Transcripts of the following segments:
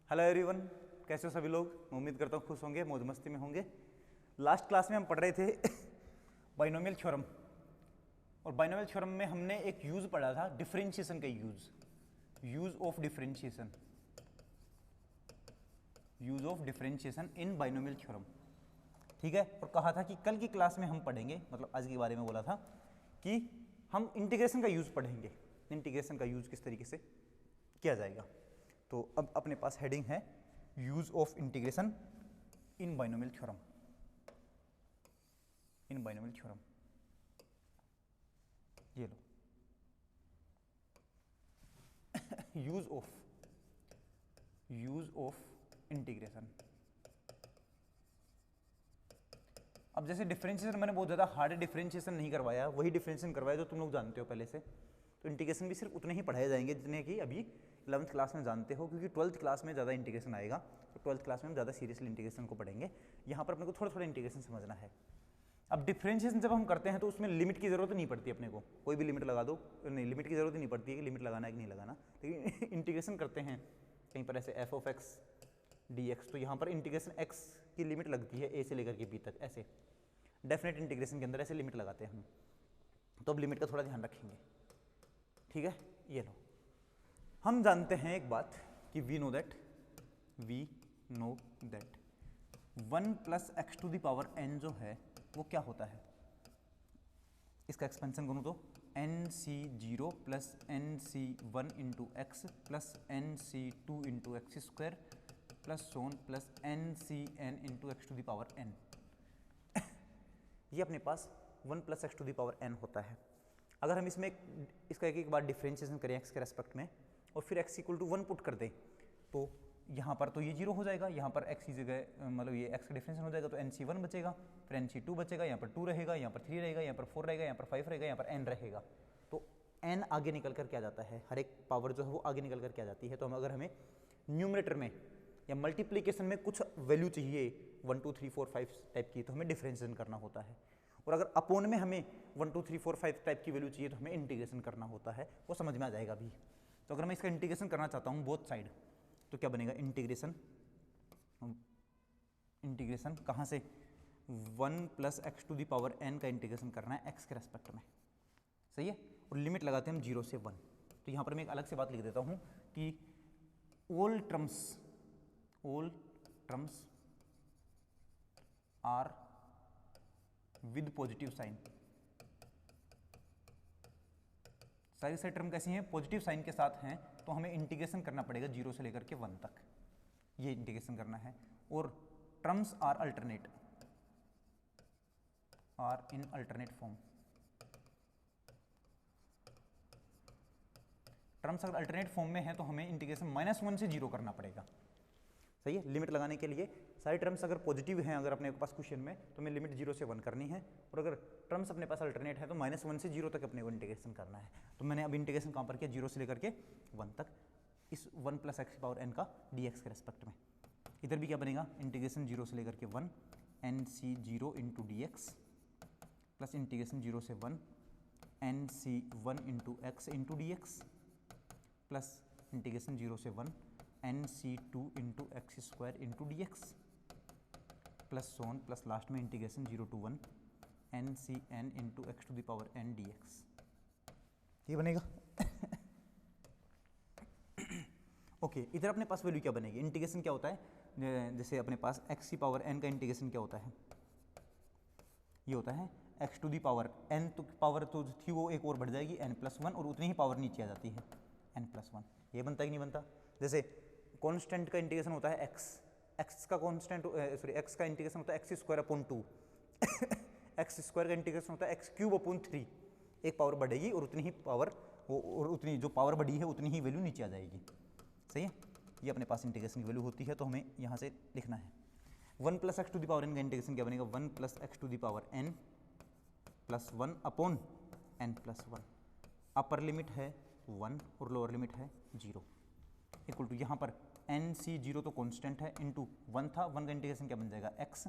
Hello everyone, कैसे हो सभी लोग। मैं उम्मीद करता हूँ खुश होंगे, मौज मस्ती में होंगे। लास्ट क्लास में हम पढ़ रहे थे बाइनोमियल थ्योरम, और बाइनोमियल थ्योरम में हमने एक यूज पढ़ा था, डिफरेंशिएशन का use of differentiation, use of differentiation in binomial theorem. ठीक है, और कहा था कि कल की क्लास में हम पढ़ेंगे, मतलब आज के बारे में बोला था कि हम इंटीग्रेशन का यूज पढ़ेंगे। इंटीग्रेशन का यूज किस तरीके से किया जाएगा। तो अब अपने पास हेडिंग है use of integration in binomial theorem. In binomial theorem, ये लो यूज ऑफ इंटीग्रेशन। अब जैसे डिफरेंशिएशन मैंने बहुत ज़्यादा हार्ड डिफरेंशिएशन नहीं करवाया, वही डिफरेंशिएशन करवाया जो तुम लोग जानते हो पहले से। तो इंटीग्रेशन भी सिर्फ उतने ही पढ़ाए जाएंगे जितने कि अभी 11th क्लास में जानते हो, क्योंकि 12th क्लास में ज़्यादा इंटीग्रेशन आएगा। तो 12th क्लास में हम ज़्यादा सीरियसली इंटीग्रेशन को पढ़ेंगे। यहाँ पर अपने को थोड़ा थोड़ा इंटीग्रेशन समझना है। अब डिफरेंशिएशन जब हम करते हैं तो उसमें लिमिट की ज़रूरत नहीं पड़ती अपने को, कोई भी लिमिट लगा दो, नहीं लिमिट की ज़रूरत नहीं पड़ती है कि लिमिट लगाना है कि नहीं लगाना। लेकिन इंटीग्रेशन करते हैं कहीं पर ऐसे F of x D x, तो यहाँ पर इंटीग्रेशन एक्स की लिमिट लगती है ए से लेकर के बी तक। ऐसे डेफिनेट इंटीग्रेशन के अंदर ऐसे लिमिट लगाते हैं हम, तो अब लिमिट का थोड़ा ध्यान रखेंगे। ठीक है, ये लो, हम जानते हैं एक बात कि we know that 1 plus X to the power N जो है वो क्या होता है। इसका एक्सपेंशन करूँ तो N C zero plus N C one into X plus N C two into X square plus so on plus N C N into X to the power N. ये अपने पास 1 plus X to the power N होता है। अगर हम इसमें इसका एक बार डिफरेंशिएशन करें एक्स के रेस्पेक्ट में और फिर एक्स इक्वल टू 1 पुट कर दें, तो यहाँ पर तो ये 0 हो जाएगा, यहाँ पर एक्स की जगह मतलब ये एक्स का डिफरेंशिएशन हो जाएगा, तो एन सी वन बचेगा, फिर एन सी टू बचेगा, यहाँ पर 2 रहेगा, यहाँ पर 3 रहेगा, यहाँ पर 4 रहेगा, यहाँ पर 5 रहेगा, यहाँ पर एन रहेगा। तो एन आगे निकल कर क्या जाता है, हर एक पावर जो है वो आगे निकल कर क्या जाती है। तो हम अगर हमें न्यूमरेटर में या मल्टीप्लीकेशन में कुछ वैल्यू चाहिए 1 2 3 4 5 टाइप की, तो हमें डिफरेंशिएशन करना होता है। और अगर अपोन में हमें 1 2 3 4 5 टाइप की वैल्यू चाहिए तो हमें इंटीग्रेशन करना होता है। वो समझ में आ जाएगा अभी। तो अगर मैं इसका इंटीग्रेशन करना चाहता हूँ बोथ साइड, तो क्या बनेगा इंटीग्रेशन कहाँ से 1 plus X to the power N का इंटीग्रेशन करना है एक्स के रेस्पेक्ट में। सही है, और लिमिट लगाते हैं हम 0 से 1। तो यहाँ पर मैं एक अलग से बात लिख देता हूँ कि all terms are with positive sign. सारी सारी टर्म कैसी हैं, पॉजिटिव साइन के साथ हैं, तो हमें इंटीग्रेशन करना पड़ेगा 0 से लेकर के 1 तक, ये इंटीग्रेशन करना है। और terms are alternate, are in alternate form. Terms अगर अल्टरनेट फॉर्म में है तो हमें इंटीग्रेशन -1 से 0 करना पड़ेगा। सही है, लिमिट लगाने के लिए सारी टर्म्स अगर पॉजिटिव हैं अगर अपने पास क्वेश्चन में, तो हमें लिमिट 0 से 1 करनी है। और अगर टर्म्स अपने पास अल्टरनेट है तो -1 से 0 तक अपने को इंटीग्रेशन करना है। तो मैंने अब इंटीग्रेशन कहाँ पर किया, 0 से लेकर के 1 तक, इस 1 प्लस एक्स पावर एन का dx के रेस्पेक्ट में। इधर भी क्या बनेगा, इंटीग्रेशन 0 से लेकर के 1 N C zero into D X plus integration 0 से 1 N C one into X into D X plus integration 0 से 1 N C two into X square into D X plus so on plus last में integration 0 to 1 N C N into X to the power N D X. ये बनेगा। Okay, इधर अपने पास value क्या बनेगी, integration क्या होता है, जैसे अपने पास एक्स की पावर एन का इंटीग्रेशन क्या होता है, ये होता है X to the power N, तो पावर तो थी वो एक और बढ़ जाएगी n+1, और उतनी ही पावर नीचे आ जाती है n+1। ये बनता है कि नहीं बनता। जैसे कांस्टेंट का इंटीग्रेशन होता है एक्स का कांस्टेंट सॉरी एक्स का इंटीग्रेशन होता है x square upon 2 x square का इंटीग्रेशन होता है एक्स क्यूब अपॉन 3। एक पावर बढ़ेगी और उतनी ही पावर और उतनी जो पावर बढ़ी है उतनी ही वैल्यू नीचे आ जाएगी। सही है, ये अपने पास इंटीग्रेशन की वैल्यू होती है। तो हमें यहाँ से लिखना है 1 plus X to the power N का इंटीग्रेशन क्या बनेगा, 1 plus X to the power N plus 1 upon n+1। Upper limit है 1 और लोअर लिमिट है 0 इक्वल टू, यहाँ पर एन सी जीरो तो कांस्टेंट है इंटू 1 था, 1 का इंटीग्रेशन क्या बन जाएगा x,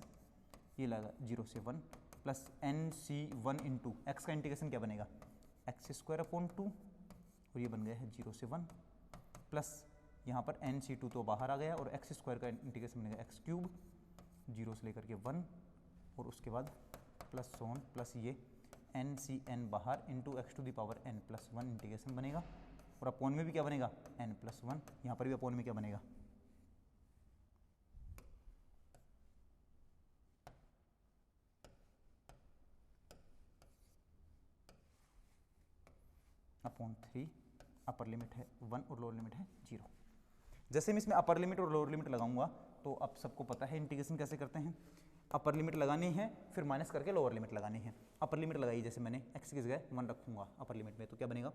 ये लगा 0 से 1 plus N C one into X का इंटीग्रेशन क्या बनेगा एक्स स्क्वायर अपॉन 2, और ये बन गया है 0 से 1 प्लस यहाँ पर NC2 तो बाहर आ गया और एक्स स्क्वायर का इंटीग्रेशन बनेगा एक्स क्यूब 0 से लेकर के 1 और उसके बाद प्लस सोन प्लस ये NCN बाहर into X to the power n+1 integration बनेगा और अपोन में भी क्या बनेगा n+1, यहाँ पर भी अपोन में क्या बनेगा अपॉन 3, अपर लिमिट है 1 और लोअर लिमिट है 0। जैसे मैं इसमें अपर लिमिट और लोअर लिमिट लगाऊंगा तो अब सबको पता है इंटीग्रेशन कैसे करते हैं। अपर लिमिट लगानी है फिर माइनस करके लोअर लिमिट लगानी है। अपर लिमिट लगाई जैसे मैंने x की जगह 1 रखूंगा अपर लिमिट में तो क्या बनेगा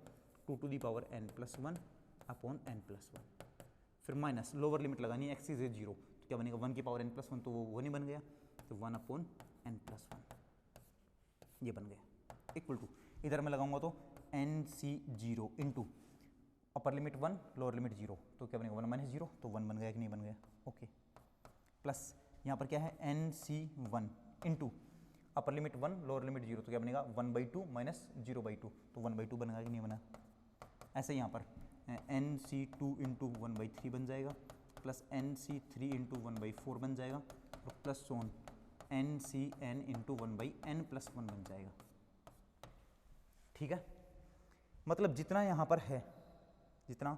2 to the power n+1 upon n+1। फिर माइनस लोअर लिमिट लगानी है x की जगह 0 तो क्या बनेगा 1 की पावर n+1 तो वो 1 ही बन गया तो 1 अपॉन n+1 ये बन गया इक्वल टू इधर मैं लगाऊंगा तो NC0 into upper limit 1 lower limit 0 तो क्या बनेगा 1 माइनस 0 तो 1 बन गया कि नहीं बन गया ओके। प्लस यहाँ पर क्या है NC1 into upper limit 1 lower limit 0 तो क्या बनेगा 1/2 माइनस 0/2 तो 1/2 बनेगा कि नहीं बना। ऐसे यहाँ पर NC2 इंटू 1/3 बन जाएगा प्लस NC3 इंटू 1/4 बन जाएगा और प्लस सोन NCN इंटू 1/n+1 बन जाएगा। ठीक है, मतलब जितना यहाँ पर है जितना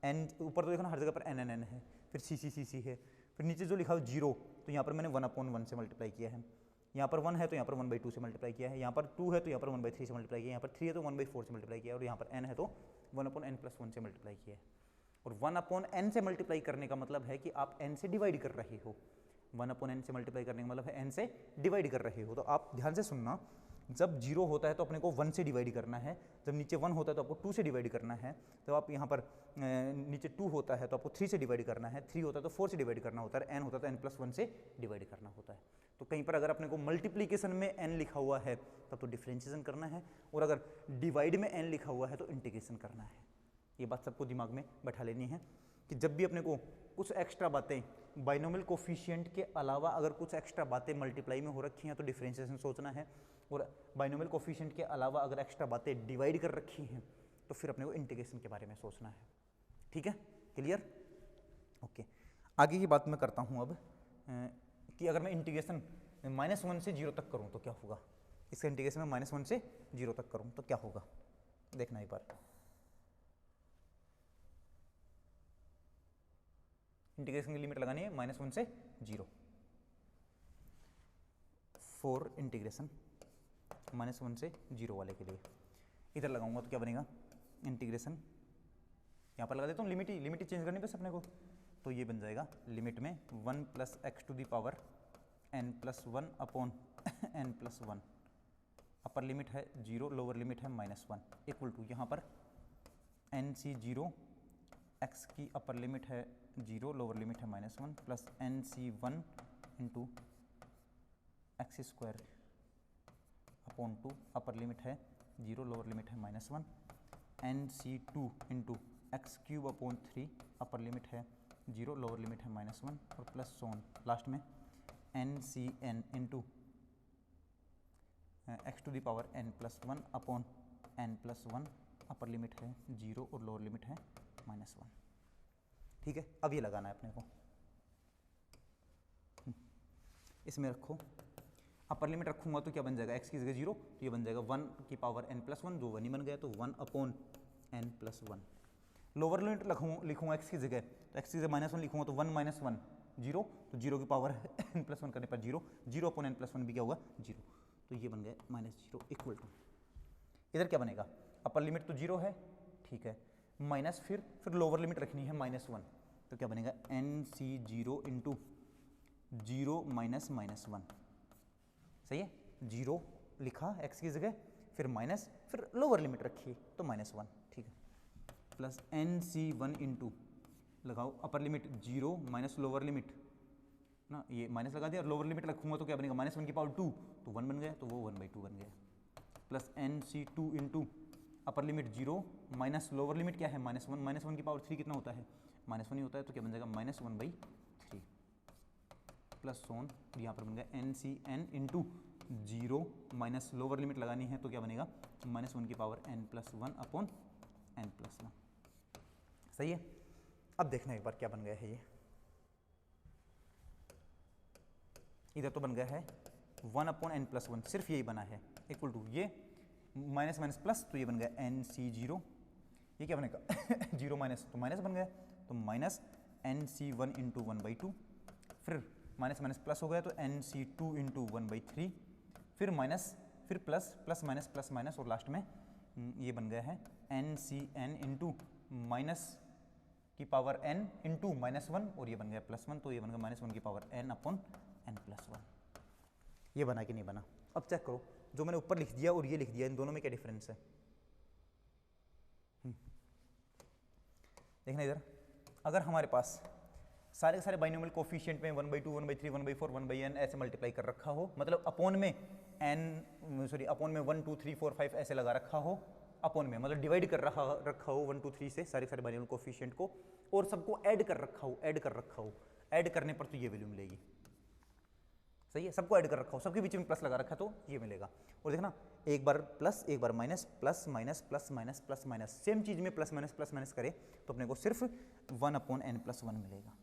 n ऊपर तो देखो ना हर जगह पर n है फिर c है फिर नीचे जो लिखा हो 0 तो यहाँ पर मैंने 1/1 से मल्टीप्लाई किया है। यहाँ पर 1 है तो यहाँ पर 1/2 से मल्टीप्लाई किया है। यहाँ पर 2 है तो यहाँ पर 1/3 से मल्टीप्लाई किया है। यहाँ पर 3 है तो 1/4 से मल्टीप्लाई किया है और यहाँ पर n है तो 1/n+1 से मल्टीप्लाई किया है। और 1/n से मल्टीप्लाई करने का मतलब है कि आप n से डिवाइड कर रहे हो। 1/n से मल्टीप्लाई करने का मतलब है n से डिवाइड कर रहे हो। तो आप ध्यान से सुनना, जब 0 होता है तो अपने को 1 से डिवाइड करना है, जब नीचे 1 होता है तो आपको 2 से डिवाइड करना है, तो आप यहाँ पर नीचे 2 होता है तो आपको 3 से डिवाइड करना है, 3 होता है तो 4 से डिवाइड करना होता है, n होता है तो n+1 से डिवाइड करना होता है। तो कहीं पर अगर अपने को मल्टीप्लीकेशन में n लिखा हुआ है तब तो डिफ्रेंशिएशन करना है और अगर डिवाइड में n लिखा हुआ है तो इंटीग्रेशन करना है। ये बात सबको दिमाग में बैठा लेनी है कि जब भी अपने को कुछ एक्स्ट्रा बातें बाइनोमियल कोफिशिएंट के अलावा अगर कुछ एक्स्ट्रा बातें मल्टीप्लाई में हो रखी हैं तो डिफ्रेंशिएशन सोचना है और बाइनोमियल कोफिशिएंट के अलावा अगर एक्स्ट्रा बातें डिवाइड कर रखी हैं तो फिर अपने को इंटीग्रेशन के बारे में सोचना है। ठीक है, क्लियर? ओके, आगे की बात मैं करता हूँ अब कि अगर मैं इंटीग्रेशन -1 से 0 तक करूँ तो क्या होगा। इसका इंटीग्रेशन में -1 से 0 तक करूँ तो क्या होगा, देखना एक बार। इंटीग्रेशन की लिमिट लगानी है -1 से 0 फॉर इंटीग्रेशन -1 से 0 वाले के लिए। इधर लगाऊंगा तो क्या बनेगा इंटीग्रेशन, यहाँ पर लगा देता हूँ लिमिट ही चेंज करनी बस अपने को, तो ये बन जाएगा लिमिट में 1 + x to the power n+1 upon n+1, upper limit है 0 लोअर लिमिट है -1 इक्वल टू यहाँ पर NC0 x की अपर लिमिट है 0 लोअर लिमिट है -1 plus NC1 into x² upon 2 अपर लिमिट है 0 लोअर लिमिट है -1 NC2 इंटू x³ अपॉन 3 अपर लिमिट है 0 लोअर लिमिट है -1 और प्लस सोन लास्ट में NCN into x to the power n+1 upon n+1 upper limit है 0 और lower limit है -1। ठीक है, अब ये लगाना है अपने को, इसमें रखो अपर लिमिट रखूंगा तो क्या बन जाएगा x की जगह 0 तो ये बन जाएगा 1 की पावर n+1 जो 1 ही बन गया तो 1 अपॉन n+1। लोअर लिमिट लिखूंगा x की जगह तो x की जगह -1 लिखूंगा तो 1 - 1 0 तो 0 की पावर n+1 करने पर 0 अपॉन n+1 भी क्या होगा 0 तो ये बन गया -0 इक्वल टू इधर क्या बनेगा अपर लिमिट तो 0 है ठीक है माइनस फिर लोअर लिमिट रखनी है -1 तो क्या बनेगा NC0 इंटू 0 माइनस -1 सही है 0 लिखा x की जगह फिर माइनस फिर लोअर लिमिट रखी तो -1 ठीक है प्लस NC1 इंटू लगाओ upper limit 0 minus lower limit ना ये माइनस लगा दिया और लोअर लिमिट रखूंगा तो क्या बनेगा -1 की पावर 2 तो 1 बन गया तो वो 1/2 बन गया plus NC2 into upper limit 0 minus lower limit क्या है -1 की पावर 3 कितना होता है -1 ही होता है तो क्या बन जाएगा -1/3 प्लस सोन यहाँ पर बन गया NCN into 0 minus lower limit लगानी है तो क्या बनेगा -1 की पावर n+1 अपॉन n+1 सही है। अब देखना एक बार क्या बन गया है ये, इधर तो बन गया है 1/n+1, सिर्फ यही बना है, इक्वल टू ये माइनस माइनस प्लस, तो ये बन गया NC0, ये क्या बनेगा 0 माइनस तो माइनस बन गया, तो माइनस NC1 इंटू 1/2, फिर माइनस माइनस प्लस हो गया तो NC2 इंटू 1/3, फिर माइनस, फिर प्लस, प्लस माइनस और लास्ट में ये बन गया है NCn इंटू माइनस की पावर n इंटू -1, और ये बन गया +1, तो ये बन गया -1 की पावर n/n+1। ये बना कि नहीं बना? अब चेक करो, जो मैंने ऊपर लिख दिया और ये लिख दिया, इन दोनों में क्या डिफरेंस है? देखना इधर, अगर हमारे पास सारे के सारे बाइनोमियल कोफिशिएंट में 1/2, 1/3, 1/4, 1/n ऐसे मल्टीप्लाई कर रखा हो, मतलब अपॉन में अपॉन में 1 2 3 4 5 ऐसे लगा रखा हो, अपॉन में मतलब डिवाइड कर रखा हो 1 2 3 से सारे सारे बाइनोमियल कोफिशिएंट को, और सबको ऐड कर रखा हो, ऐड करने पर तो ये वैल्यू मिलेगी। सही है, सबको ऐड कर रखा हो, सबके बीच में प्लस लगा रखा है तो ये मिलेगा। और देखना, एक बार प्लस एक बार minus, plus minus plus minus plus minus, same चीज में प्लस माइनस करे तो अपने को सिर्फ 1/n+1 मिलेगा,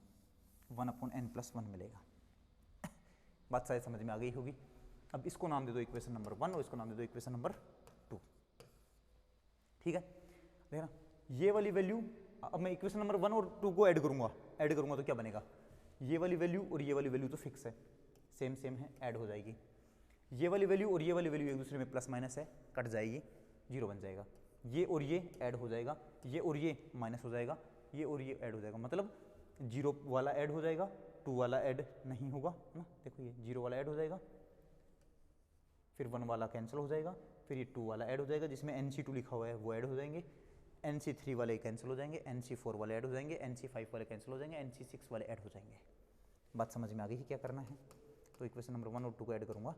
1/n+1 मिलेगा। बात शायद समझ में आ गई होगी। अब इसको नाम दे दो इक्वेशन नंबर 1 और इसको नाम दे दो इक्वेशन नंबर 2। ठीक है, देखना ये वाली वैल्यू, अब मैं इक्वेशन नंबर 1 और 2 को ऐड करूंगा तो क्या बनेगा, ये वाली वैल्यू और ये वाली वैल्यू तो फिक्स है, सेम है, ऐड हो जाएगी। ये वाली वैल्यू और ये वाली वैल्यू एक दूसरे में प्लस माइनस है, कट जाएगी, 0 बन जाएगा। ये और ये ऐड हो जाएगा, ये और ये माइनस हो जाएगा, ये और ये ऐड हो जाएगा, मतलब 0 वाला ऐड हो जाएगा, 2 वाला ऐड नहीं होगा ना। देखो ये 0 वाला ऐड हो जाएगा, फिर 1 वाला कैंसिल हो जाएगा, फिर ये 2 वाला ऐड हो जाएगा जिसमें NC2 लिखा हुआ है वो ऐड हो जाएंगे, NC3 वाले कैंसिल हो जाएंगे, NC4 वाले ऐड हो जाएंगे, NC5 वाले कैंसिल हो जाएंगे, NC6 वाले ऐड हो जाएंगे। बात समझ में आ गई कि क्या करना है? तो इक्वेशन नंबर 1 और 2 को ऐड करूंगा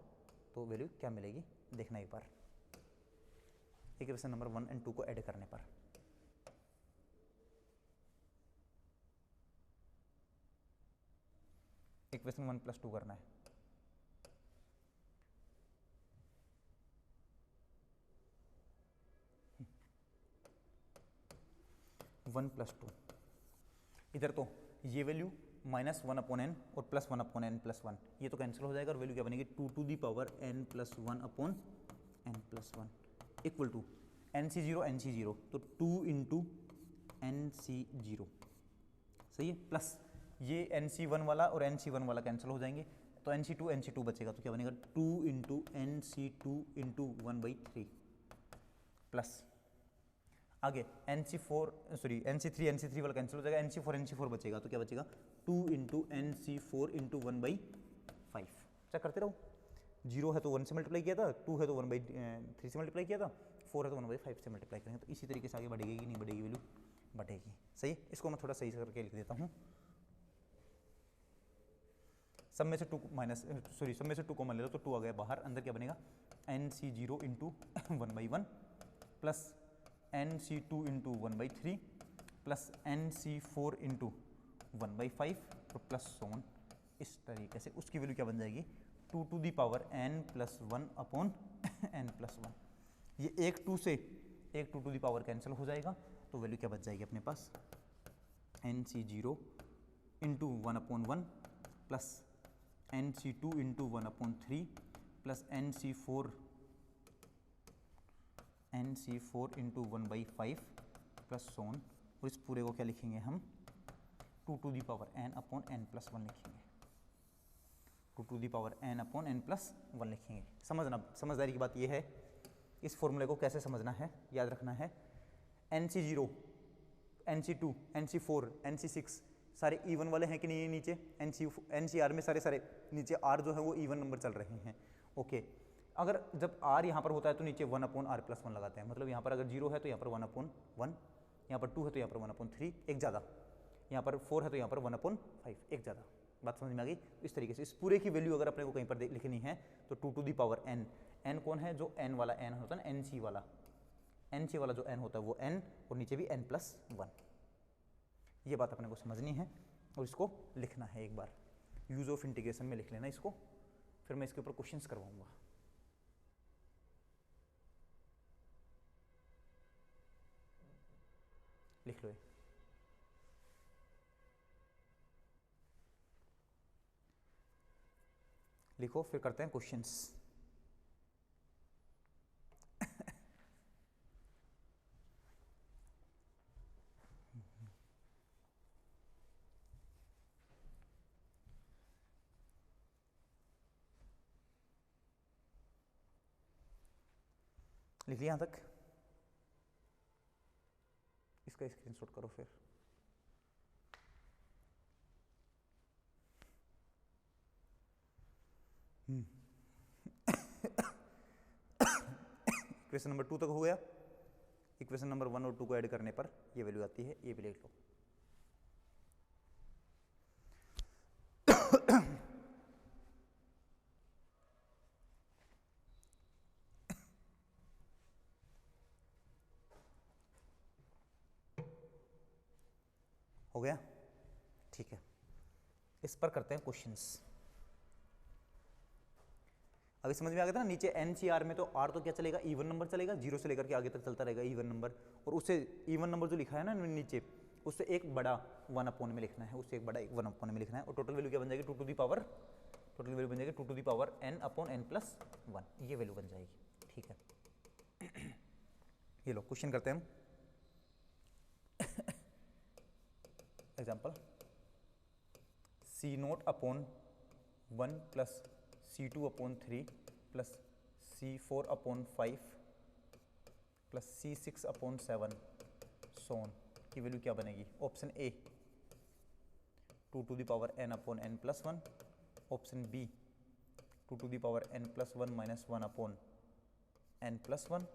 तो वैल्यू क्या मिलेगी, देखना एक बार, इक्वेशन नंबर 1 एंड 2 को ऐड करने पर। इक्वेशन 1 + 2 करना है, वन प्लस टू, इधर तो ये वैल्यू -1/n और +1/n+1, ये तो कैंसिल हो जाएगा और वैल्यू क्या बनेगी 2 to the power n+1/n+1 equal to NC0 तो 2 इंटू NC0, सही है, प्लस ये NC1 वाला और NC1 वाला कैंसिल हो जाएंगे तो NC2 बचेगा, तो क्या बनेगा 2 इंटू NC2 इंटू 1/3 प्लस आगे NC3 वाला कैंसिल हो जाएगा, NC4 बचेगा, तो क्या बचेगा 2 इंटू NC4 इंटू 1/5। चेक करते रहो, 0 है तो 1 से मल्टीप्लाई किया था, 2 है तो 1/3 से मल्टीप्लाई किया था, 4 है तो 1/5 से मल्टीप्लाई करेंगे, तो इसी तरीके से आगे बढ़ेगी कि नहीं बढ़ेगी, वैल्यू बढ़ेगी। सही, इसको मैं थोड़ा सही से करके लिख देता हूँ। सब में से 2 कॉमन ले लो तो 2 आ गया बाहर, अंदर क्या बनेगा NC0 into 1/1 plus NC2 into 1/3 plus NC4 into 1/5 और प्लस सोन, इस तरीके से उसकी वैल्यू क्या बन जाएगी 2 टू दी पावर n+1/n+1। ये एक 2 से एक 2 टू दी पावर कैंसिल हो जाएगा, तो वैल्यू क्या बच जाएगी अपने पास NC0 into 1/1 plus NC2 into 1/3 plus NC4 into 1/5 plus so on, और इस पूरे को क्या लिखेंगे हम 2 टू दी पावर n/n+1 लिखेंगे, 2 टू दी पावर n/n+1 लिखेंगे। समझदारी की बात यह है, इस फॉर्मूले को कैसे समझना है, याद रखना है, NC0 NC2 NC4 NC6 सारे इवन वाले हैं कि नहीं, नीचे NCR में सारे नीचे R जो है वो इवन नंबर चल रहे हैं। ओके, अगर जब R यहाँ पर होता है तो नीचे 1/r+1 लगाते हैं, मतलब यहाँ पर अगर 0 है तो यहाँ पर 1/1, यहाँ पर 2 है तो यहाँ पर 1/3 एक ज़्यादा, यहाँ पर 4 है तो यहाँ पर 1/5 एक ज़्यादा। बात समझ में आ गई? इस तरीके से इस पूरे की वैल्यू अगर अपने को कहीं पर लिखनी है तो 2 to the power n, n कौन है, जो n वाला n होता है ना, NC वाला जो n होता है वो n, और नीचे भी n+1। ये बात अपने को समझनी है और इसको लिखना है, एक बार यूज ऑफ इंटीग्रेशन में लिख लेना इसको, फिर मैं इसके ऊपर क्वेश्चंस करवाऊंगा। लिख लो लिखो, फिर करते हैं क्वेश्चंस। लिख लिया यहाँ तक? इसका स्क्रीनशॉट करो फिर। इक्वेशन नंबर 2 तक हो गया। इक्वेशन नंबर 1 और 2 को ऐड करने पर ये वैल्यू आती है, ये भी लिख लो। हो गया, ठीक है। इस पर करते हैं क्वेश्चंस। अभी समझ में आ गया था ना, नीचे NCR में तो R तो क्या चलेगा, इवन नंबर चलेगा, 0 से लेकर के आगे तक चलता रहेगा इवन नंबर, और उससे इवन नंबर जो लिखा है ना नीचे, उससे एक बड़ा 1 में लिखना है, उससे एक बड़ा 1 में लिखना है, और टोटल वैल्यू क्या बन जाएगी, टोटल वैल्यू बन जाएगी 2 टू दी पावर n/n+1, ये वैल्यू बन जाएगी, ठीक है। ये लो क्वेश्चन करते हैं हम। Example, C0/1 + C2/3 + C4/5 + C6/7 सोन की वैल्यू क्या बनेगी। Option A 2 to the power n/n+1, option B 2 to the power n+1 - 1/n+1,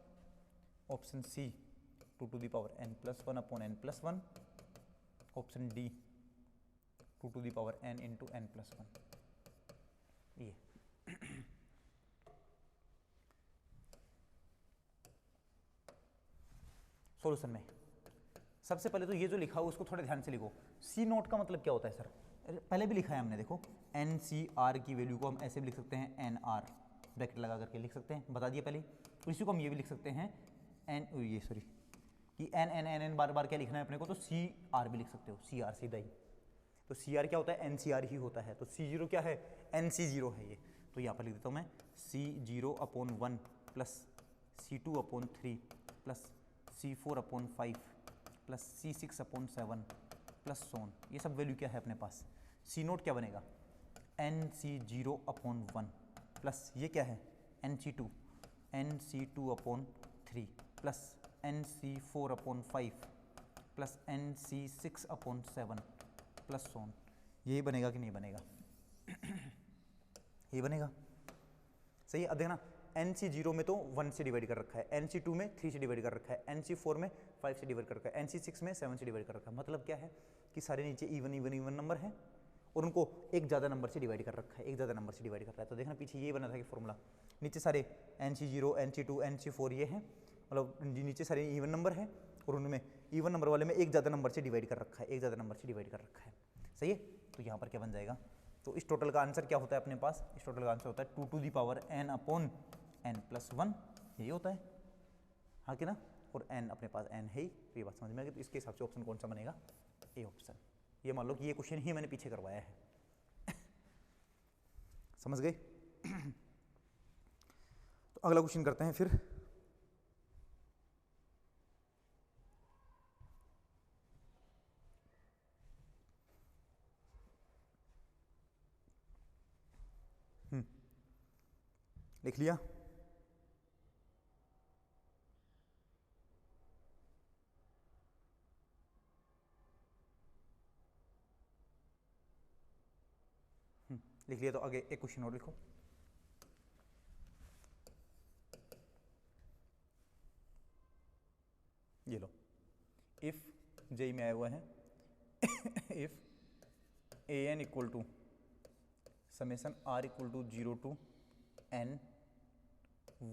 option C 2 to the power n+1/n+1, option D 2 to the power n × n+1। ये solution में सबसे पहले तो ये जो लिखा हो उसको थोड़े ध्यान से लिखो। C0 का मतलब क्या होता है सर, पहले भी लिखा है हमने, देखो NCR की वैल्यू को हम ऐसे भी लिख सकते हैं, NR ब्रैकेट लगा करके लिख सकते हैं, बता दिया पहले। तो इसी को हम ये भी लिख सकते हैं कि n बार बार क्या लिखना है अपने को, तो CR भी लिख सकते हो, CR सीधा ही। तो CR क्या होता है, NCR ही होता है। तो C0 क्या है, NC0 है ये। तो यहाँ पर लिख देता हूँ मैं C0/1 + C2/3 + C4/5 + C6/7 + सोन। ये सब वैल्यू क्या है अपने पास। C0 क्या बनेगा, NC0/1 प्लस ये क्या है NC2 NC2/3 + NC4/5 + NC6/7 + सोन। ये बनेगा कि नहीं बनेगा, ये बनेगा, सही है। अब देखना NC0 में तो 1 से डिवाइड कर रखा है, NC2 में 3 से डिवाइड कर रखा है, NC4 में 5 से डिवाइड कर रखा है, NC6 में 7 से डिवाइड कर रखा है। मतलब क्या है कि सारे नीचे इवन नंबर हैं और उनको एक ज़्यादा नंबर से डिवाइड कर रखा है, एक ज़्यादा नंबर से डिवाइड कर रहा है। तो देखना पीछे ये बना था कि फॉर्मूला, नीचे सारे NC0 NC2 NC4 ये हैं, मतलब नीचे सारे इवन नंबर हैं और उनमें इवन नंबर वाले में एक ज़्यादा नंबर से डिवाइड कर रखा है, एक ज़्यादा नंबर से डिवाइड कर रखा है, सही है। तो यहाँ पर क्या बन जाएगा, तो इस टोटल का आंसर क्या होता है अपने पास, इस टोटल का आंसर होता है 2 टू दी पावर n/n+1, यही होता है, हाँ कि ना। और n अपने पास n है ही, तो ये बात समझ में आ गई। तो इसके हिसाब से ऑप्शन कौन सा बनेगा, ए ऑप्शन। ये मान लो कि ये क्वेश्चन ही मैंने पीछे करवाया है। समझ गए। तो अगला क्वेश्चन करते हैं फिर। लिख लिया, लिख लिया। तो आगे एक क्वेश्चन और लिखो। ये लो, इफ जेई में आया हुआ है if an equal to summation r equal to 0 to n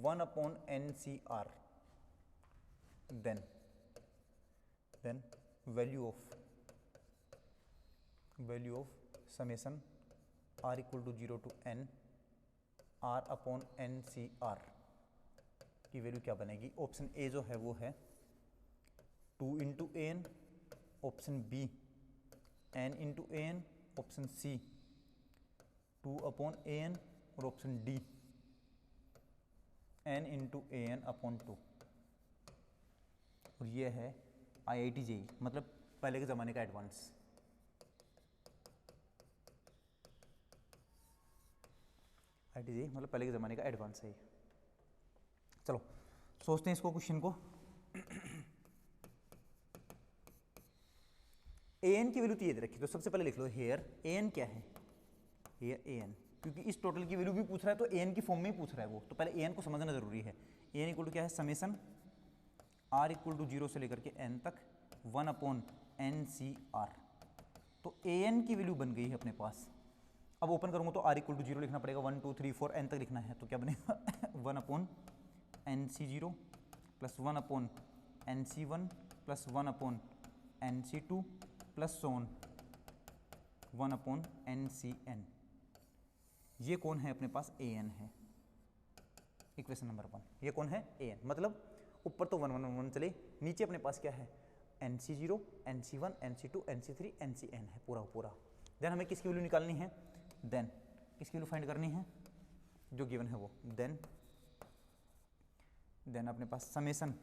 1/NCR, then value of summation r equal to 0 to n r/NCR की वैल्यू क्या बनेगी। ऑप्शन ए जो है वो है 2 × an, option B n × an, option C 2/an और option D n into A N upon 2, और ये है IIT JEE, मतलब पहले के ज़माने का एडवांस। IIT JEE मतलब पहले के ज़माने का एडवांस है। चलो सोचते हैं इसको, क्वेश्चन को। an की वैल्यू तो ये दे रखी, तो सबसे पहले लिख लो हेयर an क्या है, हेयर an, क्योंकि इस टोटल की वैल्यू भी पूछ रहा है तो an की फॉर्म में ही पूछ रहा है वो, तो पहले an को समझना जरूरी है। an इक्वल टू क्या है, समेसन r इक्वल टू 0 से लेकर के n तक 1 अपॉन NCR। तो an की वैल्यू बन गई है अपने पास। अब ओपन करूँगा तो r इक्वल टू 0 लिखना पड़ेगा, 1 2 3 4 n तक लिखना है, तो क्या बनेगा 1 upon NC0 plus 1 upon NC1 plus 1 upon NC2 plus so on 1 upon NCN। ये कौन है अपने पास, an है, इक्वेशन नंबर 1। ये कौन है, an, मतलब ऊपर तो 1 1 1 चले, नीचे अपने पास क्या है, NC0 NC1 NC2 NC3 NCN है पूरा पूरा। देन हमें किसकी वैल्यू निकालनी है, देन किसकी वैल्यू फाइंड करनी है, जो गिवन है वो। देन अपने पास summation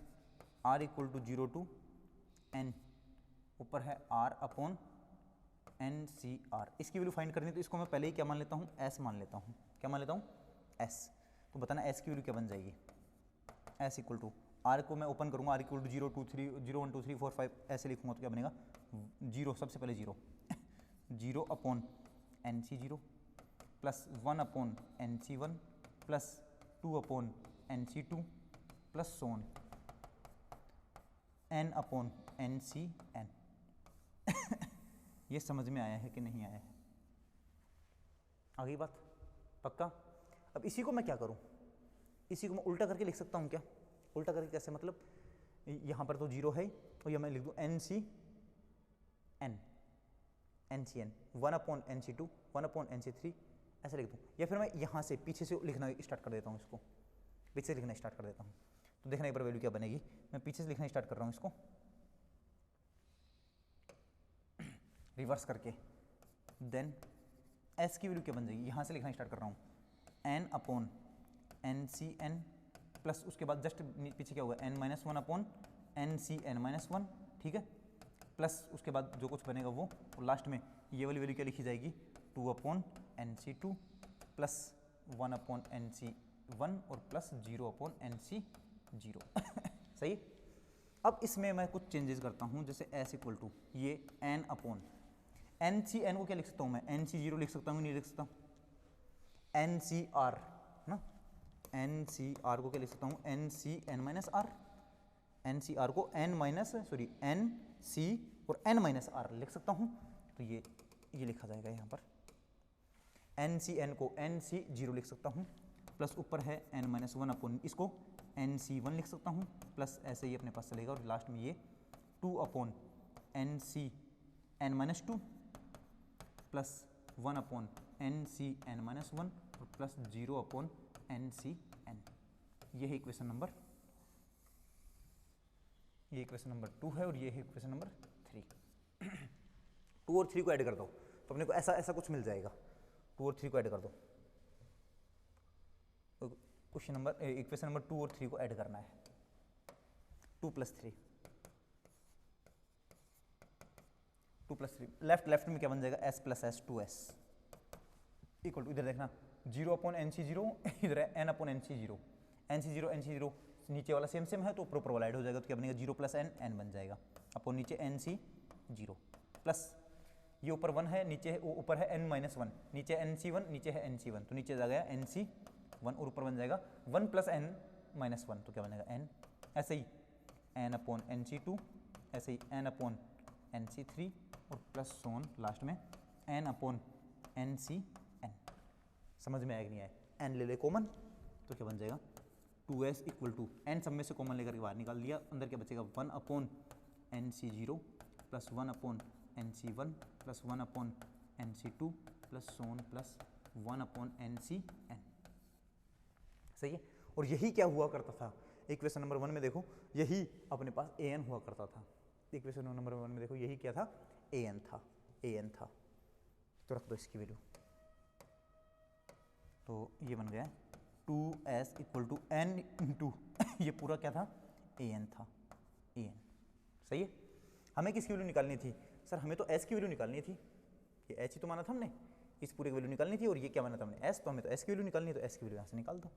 r equal to 0 to n, ऊपर है r अपॉन NCR। इसकी वैल्यू फाइंड करनी है तो इसको मैं पहले ही क्या मान लेता हूँ, s मान लेता हूँ। क्या मान लेता हूँ, s। तो बताना s की वैल्यू क्या बन जाएगी, s इक्वल टू r को मैं ओपन करूँगा, r इक्वल टू 0 2 3 0 1 2 3 4 5 ऐसे लिखूँगा तो क्या बनेगा, 0 सबसे पहले 0 0 upon NC0 plus 1 upon NC1 plus 2 upon NC2 plus so on n upon NCN। ये समझ में आया है कि नहीं आया है, आ गई बात, पक्का। अब इसी को मैं क्या करूं, इसी को मैं उल्टा करके लिख सकता हूं क्या, उल्टा करके कैसे, मतलब यहां पर तो 0 है और ये मैं लिख दूं NCN 1 upon NC2 1 upon NC3 ऐसे लिख दूं, या फिर मैं यहां से पीछे से लिखना स्टार्ट कर देता हूं, इसको पीछे से लिखना स्टार्ट कर देता हूं। तो देखना एक बार वैल्यू क्या बनेगी, मैं पीछे से लिखना स्टार्ट कर रहा हूं इसको रिवर्स करके। देन s की वैल्यू क्या बन जाएगी, यहाँ से लिखना स्टार्ट कर रहा हूँ n अपॉन NCN प्लस उसके बाद जस्ट पीछे क्या होगा n minus 1 upon NCN minus 1, ठीक है, प्लस उसके बाद जो कुछ बनेगा वो, और लास्ट में ये वाली वैल्यू क्या लिखी जाएगी 2 upon NC2 plus 1 upon NC1 और प्लस 0 अपॉन NC0। सही। अब इसमें मैं कुछ चेंजेस करता हूँ, जैसे s इक्वल टू ये n अपॉन NCN को क्या लिख सकता हूँ मैं, NC0 लिख सकता हूँ, नहीं लिख सकता, NCR ना, NCR को क्या लिख सकता हूँ, NCN माइनस R, NCR को NC और N माइनस R लिख सकता हूँ, तो ये लिखा जाएगा यहाँ पर। NCN को NC0 लिख सकता हूँ, प्लस ऊपर है N माइनस 1 अपॉन, इसको NC1 लिख सकता हूँ, प्लस ऐसे ही अपने पास चलेगा, और लास्ट में ये 2 upon NCN minus 2 plus 1 upon NCN minus 1 और प्लस 0 अपॉन NCN। ये है इक्वेशन नंबर, ये इक्वेशन नंबर 2 है, और ये है इक्वेशन नंबर 3। 2 और 3 को ऐड कर दो तो अपने को ऐसा ऐसा कुछ मिल जाएगा, 2 और 3 को ऐड कर दो। क्वेश्चन नंबर इक्वेशन नंबर 2 और 3 को ऐड करना है, 2 प्लस 3 लेफ्ट में क्या बन जाएगा, s plus s 2s equal to, इधर देखना 0 अपॉन NC0, इधर है n अपॉन NC0, NC0 नीचे वाला सेम है तो ऊपर वाला ऐड हो जाएगा, तो क्या बनेगा 0 प्लस n बन जाएगा, अपॉन नीचे NC0 प्लस ये ऊपर 1 है, नीचे ऊपर है n माइनस 1, नीचे NC1 नीचे है NC1, तो नीचे जा गया NC1 और ऊपर बन जाएगा 1 प्लस n माइनस 1, तो क्या बनेगा n। ऐसे ही n अपॉन NC2, ऐसे ही n अपॉन NC3 और प्लस सोन लास्ट में n अपॉन NCN। समझ में आएगा नहीं आए, n ले ले कॉमन, तो क्या बन जाएगा 2s इक्वल टू n सब में से कॉमन लेकर के बाहर निकाल दिया, अंदर क्या बचेगा 1 upon NC0 plus 1 upon NC1 plus 1 upon NC2 plus so on plus 1 upon NCN। सही है। और यही क्या हुआ करता था इक्वेशन नंबर 1 में, देखो यही अपने पास an हुआ करता था, इक्वेशन नंबर 1 में देखो यही क्या था, an था, तो रख दो इसकी वैल्यू। तो ये बन गया 2s equal to n into ये पूरा क्या था, an था, an। सही है। हमें किसकी वैल्यू निकालनी थी सर, हमें तो s की वैल्यू निकालनी थी, ये h ही तो माना था हमने, इस पूरे की वैल्यू निकालनी थी, और ये क्या माना था हमने s, तो हमें तो s की वैल्यू निकालनी है, तो s की वैल्यू यहाँ से निकाल दो।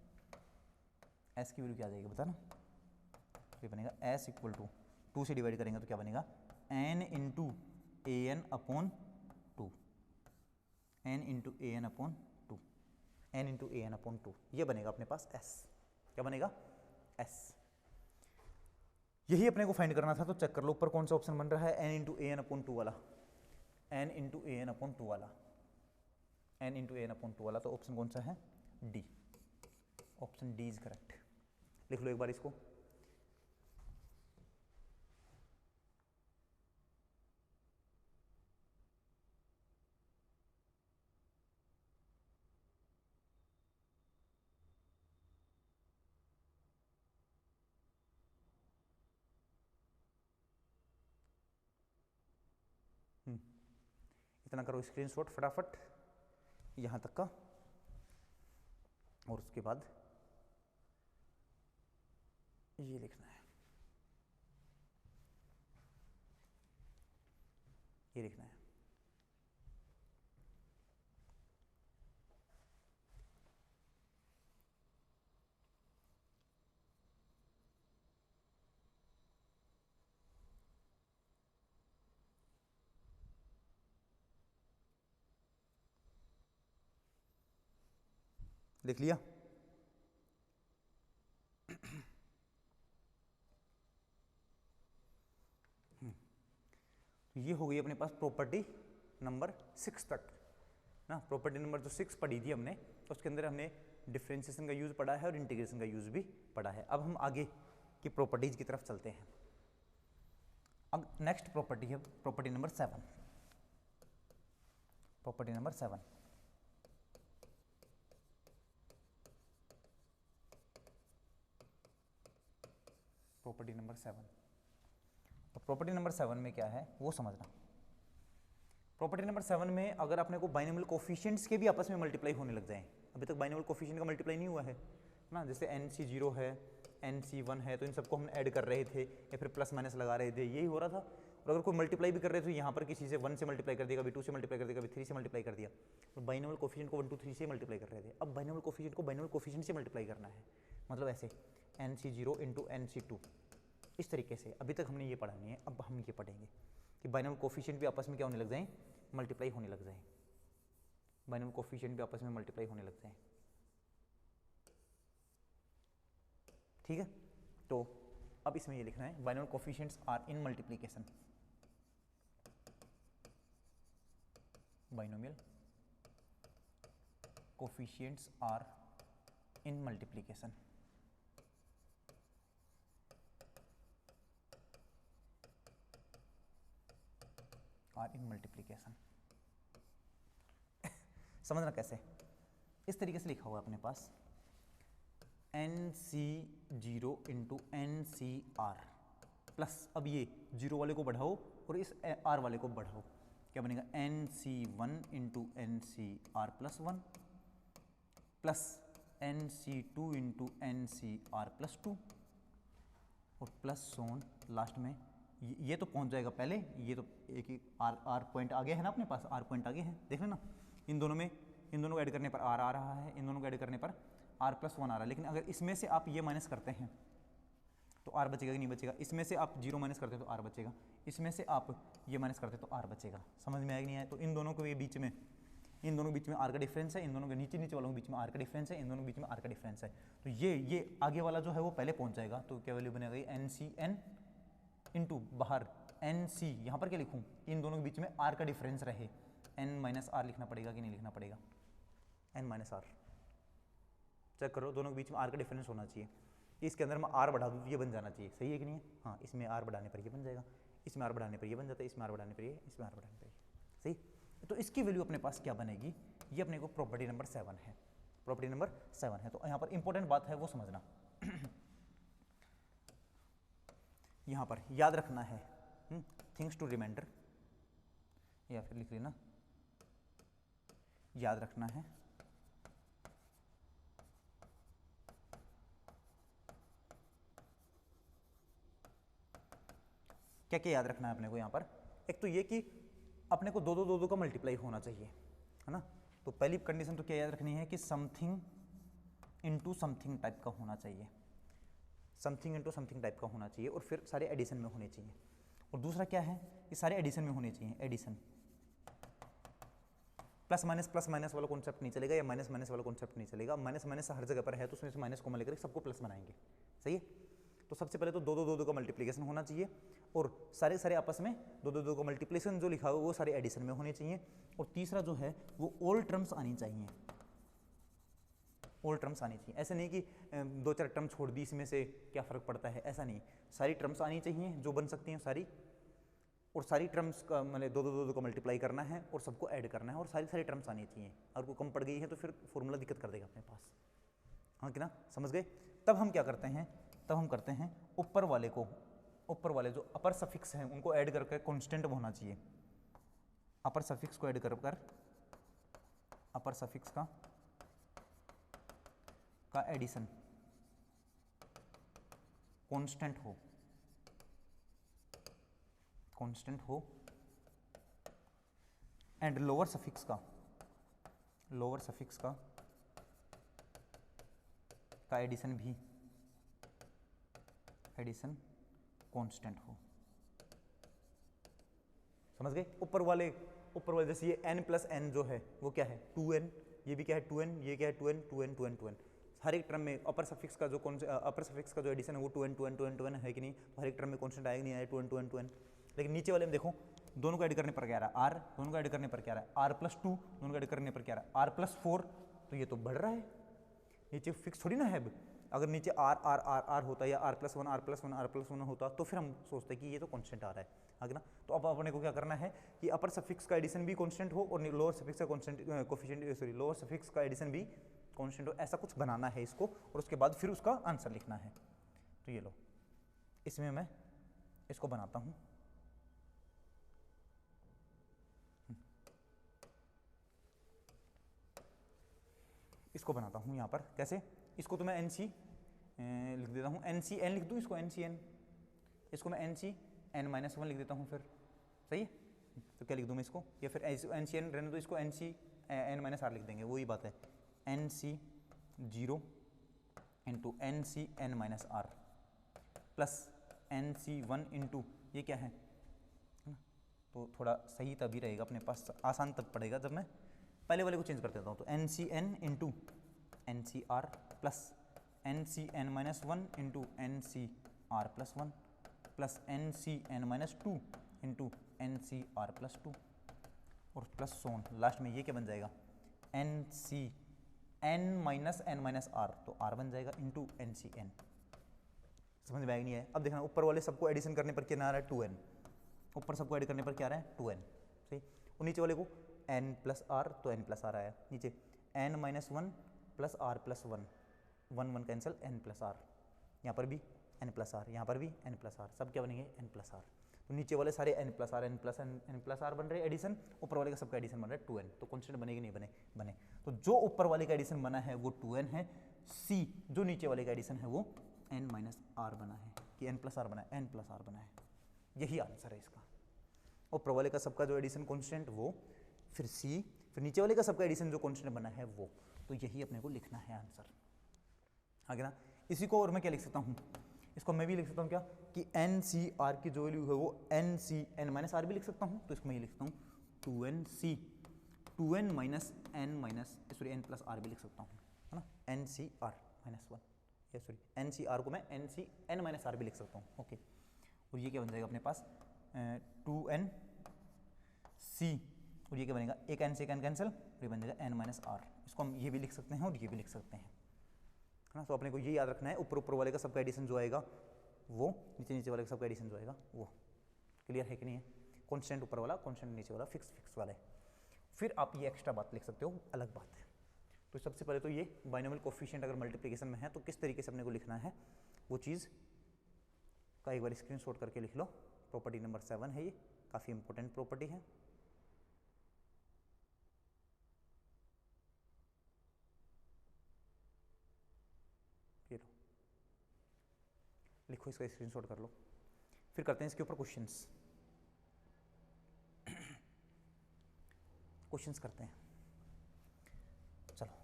s की वैल्यू क्या आ जाएगी बता ना, ये बनेगा s इक्वल टू 2 से डिवाइड करेंगे तो क्या बनेगा n into A N upon two, n into A N upon two, n into A N upon two, ये बनेगा अपने पास s। क्या बनेगा s। यही अपने को फाइंड करना था, तो चेक कर लो ऊपर कौन सा ऑप्शन बन रहा है, n into A N upon to वाला, n into A N upon to वाला, n into A N upon to वाला, तो ऑप्शन कौन सा है, D. Option D is correct. लिख लो एक बार इसको। इतना करो स्क्रीनशॉट फटाफट यहाँ तक का, और उसके बाद ये लिखना है, ये लिखना है। लिख लिया। तो ये हो गई अपने पास प्रॉपर्टी नंबर 6 तक ना। प्रॉपर्टी नंबर जो 6 पढ़ी थी हमने, उसके अंदर हमने डिफरेंशिएशन का यूज पढ़ा है और इंटीग्रेशन का यूज भी पढ़ा है। अब हम आगे की प्रॉपर्टीज की तरफ चलते हैं। अब नेक्स्ट प्रॉपर्टी है property number 7। Property number 7, property number 7। तो प्रॉपर्टी नंबर 7 में क्या है वो समझना। प्रॉपर्टी नंबर 7 में अगर अपने को बाइनोमियल कोफिशिएंट्स के भी आपस में मल्टीप्लाई होने लग जाएं, अभी तक बाइनोमियल कोफिशिएंट का मल्टीप्लाई नहीं हुआ है ना, जैसे NC0 है, NC1 है, तो इन सबको हम ऐड कर रहे थे या फिर प्लस माइनस लगा रहे थे, यही हो रहा था। और अगर कोई मल्टीप्लाई भी कर रहे थे, यहाँ पर किसी से 1 से मल्टीप्लाई कर दिया, कभी 2 से मल्टीप्लाई कर दिया, कभी 3 से मल्टीप्लाई कर दिया, तो बाइनोमियल कोफिशिएंट को 1 2 3 से मल्टीप्लाई कर रहे थे। अब बाइनोमियल कोफिशिएंट को बाइनोमियल कोफिशिएंट से मल्टीप्लाई करना है, मतलब ऐसे NC0 इंटू NC2, इस तरीके से। अभी तक हमने ये पढ़ा नहीं है, अब हम ये पढ़ेंगे कि बाइनोमियल कोफिशिएंट भी आपस में क्या होने लग जाएं, मल्टीप्लाई होने लग जाएं। बाइनोमियल कोफिशिएंट भी आपस में मल्टीप्लाई होने लग जाएं, ठीक है। तो अब इसमें ये लिखना है binomial coefficients are in multiplication, binomial coefficients are in multiplication, are in multiplication. समझना कैसे, इस तरीके से लिखा हुआ है अपने पास NC0 इंटू NCR प्लस, अब ये जीरो वाले को बढ़ाओ और इस R वाले को बढ़ाओ, क्या बनेगा NC1 into NCR plus 1 plus NC2 into NCR plus 2 और प्लस सोन लास्ट में ये तो पहुंच जाएगा पहले, ये तो एक ही R पॉइंट आगे है ना अपने पास, R पॉइंट आगे है, देख लेना। इन दोनों में, इन दोनों को ऐड करने पर R आ रहा है, इन दोनों को ऐड करने पर R प्लस 1 आ रहा है। लेकिन अगर इसमें से आप ये माइनस करते हैं तो R बचेगा कि नहीं बचेगा, इसमें से आप 0 माइनस करते हैं तो R बचेगा, इसमें से आप ये माइनस करते हैं तो R बचेगा। समझ में आएगा नहीं आया, तो इन दोनों के बीच में, इन दोनों के बीच में R का डिफरेंस है, इन दोनों के नीचे नीचे वालों के बीच में R का डिफरेंस है, इन दोनों के बीच में R का डिफरेंस है। तो ये आगे वाला जो है वो पहले पहुंच जाएगा, तो क्या वैल्यू बनेगा NCN इंटू बाहर NC, यहाँ पर क्या लिखूँ, इन दोनों के बीच में R का डिफरेंस रहे, N माइनस R लिखना पड़ेगा कि नहीं लिखना पड़ेगा, N माइनस R। चेक करो, दोनों के बीच में R का डिफरेंस होना चाहिए। इसके अंदर मैं R बढ़ा दूँ तो ये बन जाना चाहिए, सही है कि नहीं है। हाँ, इसमें R बढ़ाने पर ये बन जाएगा, इसमें R बढ़ाने पर ये बन जाता है, इसमें R बढ़ाने पर ये, इसमें R बढ़ाने पर ये, सही। तो इसकी वैल्यू अपने पास क्या बनेगी, ये अपने को प्रॉपर्टी नंबर 7 है, प्रॉपर्टी नंबर 7 है। तो यहाँ पर इंपॉर्टेंट बात है वो समझना, यहाँ पर याद रखना है, थिंग्स टू रिमाइंडर, या फिर लिख लेना, याद रखना है क्या क्या याद रखना है अपने को यहाँ पर? एक तो ये कि अपने को दो का मल्टीप्लाई होना चाहिए, है ना। तो पहली कंडीशन तो क्या याद रखनी है कि समथिंग इनटू समथिंग टाइप का होना चाहिए, समथिंग इनटू समथिंग टाइप का होना चाहिए, और फिर सारे एडिशन में होने चाहिए। और दूसरा क्या है कि सारे एडिशन में होने चाहिए, एडिशन। प्लस माइनस वाला कॉन्सेप्ट नहीं चलेगा, या माइनस माइनस वाला कॉन्सेप्ट नहीं चलेगा। माइनस माइनस हर जगह पर है, तो उसमें से माइनस कॉमन लेकर सबको प्लस बनाएंगे, सही है। तो सबसे पहले तो दो का मल्टीप्लिकेशन होना चाहिए, और सारे आपस में दो का मल्टीप्लिकेशन जो लिखा हुआ वो सारे एडिशन में होने चाहिए। और तीसरा जो है वो ऑल टर्म्स आनी चाहिए, ऑल टर्म्स आनी चाहिए। ऐसे नहीं कि दो चार टर्म छोड़ दी इसमें से क्या फ़र्क पड़ता है, ऐसा नहीं। सारी टर्म्स आनी चाहिए जो बन सकती हैं सारी, और सारी टर्म्स का मतलब दो का मल्टीप्लाई करना है और सबको ऐड करना है, और सारी टर्म्स आनी चाहिए। और कोई कम पड़ गई है तो फिर फॉर्मूला दिक्कत कर देगा अपने पास, हाँ कि ना, समझ गए। तब हम क्या करते हैं, तब हम करते हैं ऊपर वाले जो अपर सफिक्स हैं उनको ऐड करके कांस्टेंट होना चाहिए। अपर सफिक्स को ऐड कर अपर सफिक्स का एडिशन कांस्टेंट हो, एंड लोअर सफिक्स का एडिशन भी कांस्टेंट हो। समझ गए। ऊपर वाले जैसे ये n प्लस एन जो है वो क्या है 2n, ये भी क्या है 2n, ये क्या है 2n। हर एक टर्म में अपर सफिक्स का जो एडिशन है वो 2n है कि नहीं, तो हर एक टर्म में कांस्टेंट आएगा नहीं आएगा 2n। लेकिन नीचे वाले में देखो, दोनों को ऐड करने पर क्या आ रहा है r, दोनों को ऐड करने पर क्या आ रहा है r+2, दोनों को ऐड करने पर क्या आ रहा है r+4, तो ये तो बढ़ रहा है, नीचे फिक्स थोड़ी ना है। अगर नीचे r होता या r+1 होता तो फिर हम सोचते कि ये तो कांस्टेंट आ रहा है, आगे ना। तो अब अपने को क्या करना है कि अपर सफिक्स का एडिशन भी कांस्टेंट हो और लोअर सफिक्स का लोअर सफिक्स का एडिशन भी कांस्टेंट हो, ऐसा कुछ बनाना है इसको, और उसके बाद फिर उसका आंसर लिखना है। तो ये लो, इसमें मैं इसको बनाता हूँ, इसको बनाता हूँ यहाँ पर कैसे, इसको तो मैं NC लिख देता हूँ, NCN लिख दूँ इसको, NCN, इसको मैं NCN-1 लिख देता हूँ फिर, सही है। तो क्या लिख दूँ मैं इसको, या फिर NCN रहने दो, इसको NCN-R लिख देंगे, वही बात है, NC0 into NCN-R plus NC1 into ये क्या है ना। तो थोड़ा सही तभी रहेगा अपने पास, आसान तब पड़ेगा जब मैं पहले वाले को चेंज कर देता हूँ। तो NCN into NCR plus NCN-1 into NCR+1 plus NCN-2 into NCR+2 और प्लस सोन, लास्ट में ये क्या बन जाएगा NCN-N-R, तो R बन जाएगा इंटू NCN। समझ में आएगा नहीं है। अब देखना ऊपर वाले सबको एडिशन करने पर क्या आ रहा है 2n, ऊपर सबको ऐड करने पर क्या आ रहा है 2n, सही। और नीचे वाले को n+r, तो n+r आया, नीचे n-1 plus r+1, 1 cancel, n+r, यहाँ पर भी n+r, यहाँ पर भी n+r, सब क्या बनेंगे n+r। तो नीचे वाले सारे n+r बन रहे एडिशन, ऊपर वाले का सबका एडिशन बन रहा है 2n, तो कॉन्स्टेंट बनेगी नहीं बने। तो जो ऊपर वाले का एडिशन बना है वो 2n है, C जो नीचे वाले का एडिशन है वो n-r बना है, कि n+r बना है, n+r बना है, यही आंसर है इसका। ऊपर वाले का सबका जो एडिशन कॉन्स्टेंट वो, फिर C, फिर नीचे वाले का सबका एडिशन जो कॉन्स्टेंट बना है वो, तो यही अपने को लिखना है आंसर, आगे ना। इसी को और मैं क्या लिख सकता हूँ, इसको मैं भी लिख सकता हूँ क्या कि NCR की जो वैल्यू है वो NCN-R भी लिख सकता हूँ, तो इसको मैं ये लिख सकता हूँ 2n n+r भी लिख सकता हूँ, है ना, NCR-1, या सॉरी NCR को मैं NCN-R भी लिख सकता हूँ, ओके। और ये क्या बन जाएगा अपने पास 2nC, और ये क्या बनेगा, एक n से एक n कैंसिल, और ये बन जाएगा n-r। इसको हम ये भी लिख सकते हैं और ये भी लिख सकते हैं, है ना। तो अपने को ये याद रखना है, ऊपर वाले का सबका एडिशन जो आएगा वो, नीचे वाले का सबका एडिशन जो आएगा वो। क्लियर है कि नहीं है। कांस्टेंट ऊपर वाला, कांस्टेंट नीचे वाला, फिक्स वाला है। फिर आप ये एक्स्ट्रा बात लिख सकते हो, अलग बात है। तो सबसे पहले तो ये बाइनोमियल कोफिशिएंट अगर मल्टीप्लिकेशन में है तो किस तरीके से अपने को लिखना है वो चीज़ का एक बार स्क्रीनशॉट करके लिख लो। प्रॉपर्टी नंबर 7 है, ये काफ़ी इंपॉर्टेंट प्रॉपर्टी है। ये लो, लिखो, इसका स्क्रीनशॉट कर लो। फिर करते हैं इसके ऊपर क्वेश्चंस करते हैं। चलो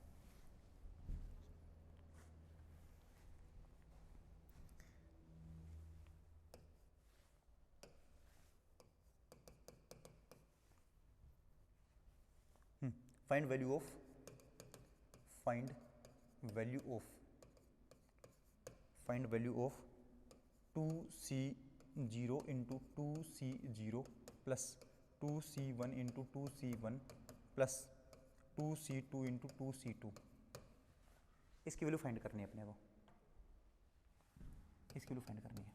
find value of 2C0 into 2C0 plus 2C1 into 2C1 plus 2C2 into 2C2। इसकी वैल्यू फाइंड करनी है अपने को, इसकी वैल्यू फाइंड करनी है।